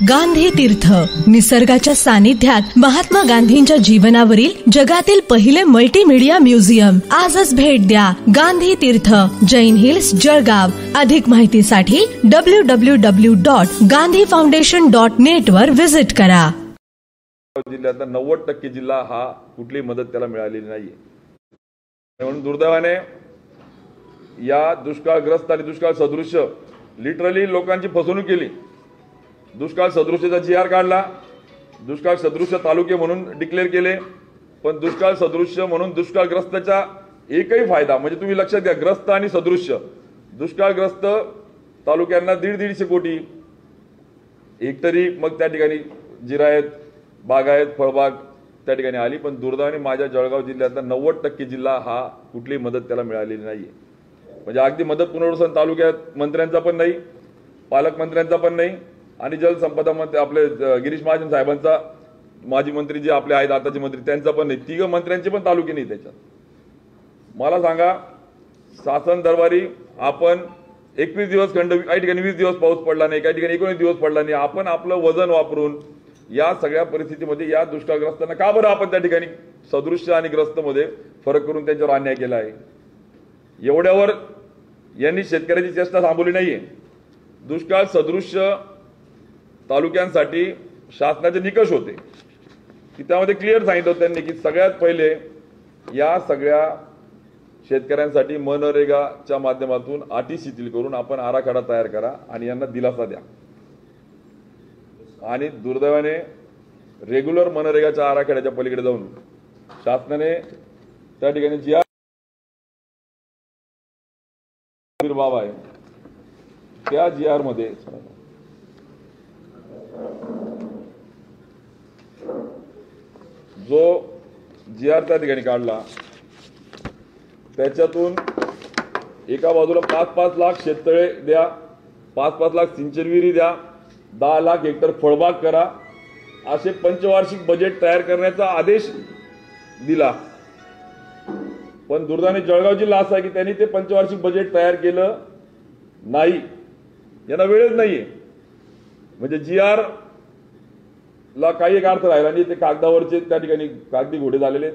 गांधी तीर्थ, निसर्गाच्या सानिध्यात महात्मा गांधींच्या जीवनावरील जगातील पहिले मल्टीमीडिया म्युझियम. आजच भेट द्या. गांधी तीर्थ, जैन हिल्स, जळगाव. अधिक माहितीसाठी www.gandhifoundation.net वर विजिट करा. जिल्ह्यातला 90% जिल्हा हा कुठलीही मदत त्याला मिळालेली नाहीये. म्हणून दुर्दैवाने या दुष्काळग्रस्त आणि दुष्काळ सदृश्य लिटरली लोकांची फसवणूक केली. दुष्काळ सदृश्याचा GR काढला, दुष्काळ सदृश्य तालुके म्हणून डिक्लेअर केले, पण दुष्काळ सदृश्य म्हणून दुष्काळग्रस्तचा एकही फायदा, म्हणजे तुम्ही लक्षात घ्या, ग्रस्त आणि सदृश्य, दुष्काळग्रस्त तालुक्यांना 150 कोटी एकतरी मग त्या ठिकाणी जिरायत, बागायत, फळबाग त्या ठिकाणी आली. पण दुर्दैवाने माझ्या जळगाव जिल्ह्यातला 90% जिल्हा हा कुठलीही मदत त्याला मिळालेली नाहीये. म्हणजे अगदी मदत पुनर्वसन तालुक्यात मंत्र्यांचा पण नाही, पालकमंत्र्यांचा पण नाही आणि जलसंपदा मंत्री आपले गिरीश महाजन साहेबांचा, माजी मंत्री जे आपले आहेत आताचे मंत्री, त्यांचा पण नाही. 3 मंत्र्यांचे पण तालुके नाही त्याच्यात. मला सांगा, शासन दरबारी आपण 21 दिवस खंड, काही ठिकाणी 20 दिवस पाऊस पडला नाही, काही ठिकाणी 19 दिवस पडला नाही. आपण आपलं वजन वापरून या सगळ्या परिस्थितीमध्ये या दुष्काळग्रस्तांना का बरं आपण त्या ठिकाणी सदृश्य आणि ग्रस्त मध्ये फरक करून त्यांच्यावर अन्याय केला आहे? एवढ्यावर यांनी शेतकऱ्याची चेष्टा थांबवली नाहीये. दुष्काळ सदृश्य तालुक्यांसाठी शासनाचे निकष होते की त्यामध्ये क्लिअर सांगितलं होतं त्यांनी की सगळ्यात पहिले या सगळ्या शेतकऱ्यांसाठी मनरेगाच्या माध्यमातून अटी शिथिल करून आपण आराखडा तयार करा आणि यांना दिलासा द्या. आणि दुर्दैवाने रेग्युलर मनरेगाच्या आराखड्याच्या पलीकडे जाऊन शासनाने त्या ठिकाणी जी बाब आहे त्या GR मध्ये जो GR त्या ठिकाणी काढला त्याच्यातून एका बाजूला 5-5 लाख शेततळे द्या, 5-5 लाख सिंचन विहिरी द्या, 10 लाख हेक्टर फळबाग करा, असे पंचवार्षिक बजेट तयार करण्याचा आदेश दिला. पण दुर्दैवाने जळगाव जिल्हा असा आहे की त्यांनी ते पंचवार्षिक बजेट तयार केलं नाही. यांना वेळच नाहीये. म्हणजे GR ला काही एक अर्थ राहिला आणि ते कागदावरचे त्या ठिकाणी कागदी घोडे झालेले.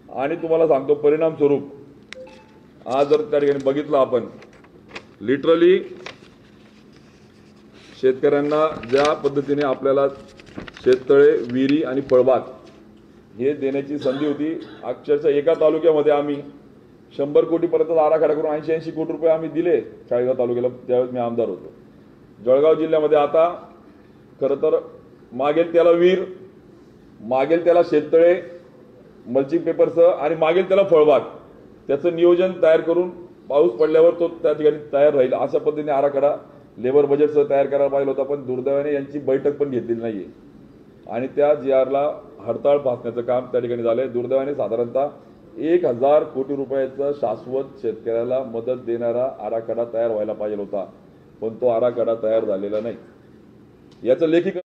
आणि तुम्हाला सांगतो, परिणाम स्वरूप आज जर त्या ठिकाणी बघितलं आपण, लिटरली शेतकऱ्यांना ज्या पद्धतीने आपल्याला शेततळे, विहिरी आणि फळबाग हे देण्याची संधी होती, अक्षरशः एका तालुक्यामध्ये आम्ही 100 कोटीपर्यंत आराखडा करून 80-80 कोटी रुपये आम्ही दिले चाळीसगाव तालुक्याला, त्यावेळेस मी आमदार होतो. जळगाव जिल्ह्यामध्ये आता खरं तर मागेल त्याला विहीर, मागेल त्याला शेततळे मल्चिंग पेपरसह आणि मागेल त्याला फळबाग, त्याचं नियोजन तयार करून पाऊस पडल्यावर तो त्या ठिकाणी तयार राहील अशा पद्धतीने आराखडा लेबर बजेटसह तयार करायला पाहिजे होता. पण दुर्दैवाने यांची बैठक पण घेतलेली नाहीये आणि त्या GR ला हरताळ फासण्याचं काम त्या ठिकाणी झालंय. दुर्दैवाने साधारणतः 1000 कोटी रुपयाचा शाश्वत शेतकऱ्याला मदत देणारा आराखडा तयार व्हायला पाहिजे होता, पण तो आराखडा तयार झालेला नाही. याचं लेखी